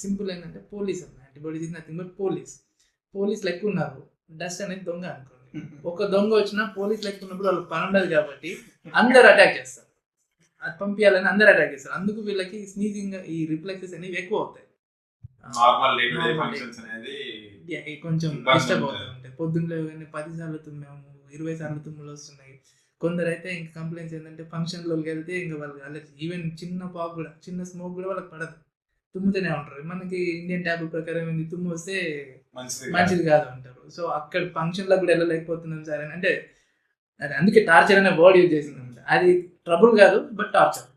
Simple ఏంటంటే police అన్న antibodies is nothing but police లెక్క ఉన్నారు. డస్ట్ అనేది దొంగ అనుకోండి. ఒక దొంగ వచ్చినా పోలీస్ లెక్క ఉన్నప్పుడు వాళ్ళకి పని ఉండదు కాబట్టి అందరు అటాక్ చేస్తారు. అది పంపించాలని అందరు అటాక్ చేస్తారు. అందుకు వీళ్ళకి స్నీజింగ్ ఈ రిఫ్లెక్సెస్ అనేవి ఎక్కువ అవుతాయి. కొంచెం డిస్టర్బ్ అవుతూ ఉంటాయి. పొద్దున్నలో 10 సార్లు తుమ్మాము, 20 సార్లు తుమ్ములు వస్తున్నాయి. కొందరు అయితే ఇంకా కంప్లైంట్స్ ఏంటంటే ఫంక్షన్లోకి వెళ్తే ఇంకా వాళ్ళకి అలర్జీ. ఈవెన్ చిన్న పాకు కూడా, చిన్న స్మోక్ కూడా వాళ్ళకి పడదు, తుమ్ముతూనే ఉంటారు. మనకి ఇండియన్ ట్యాబ్ ప్రకారం ఏంది, తుమ్ము వస్తే మంచిది కాదు అంటారు. సో అక్కడ ఫంక్షన్లకు కూడా వెళ్ళలేకపోతున్నాం సార్ అని అంటే అందుకే టార్చర్ అనే వర్డ్ యూజ్ చేసింది. అది ట్రబుల్ కాదు బట్ టార్చర్.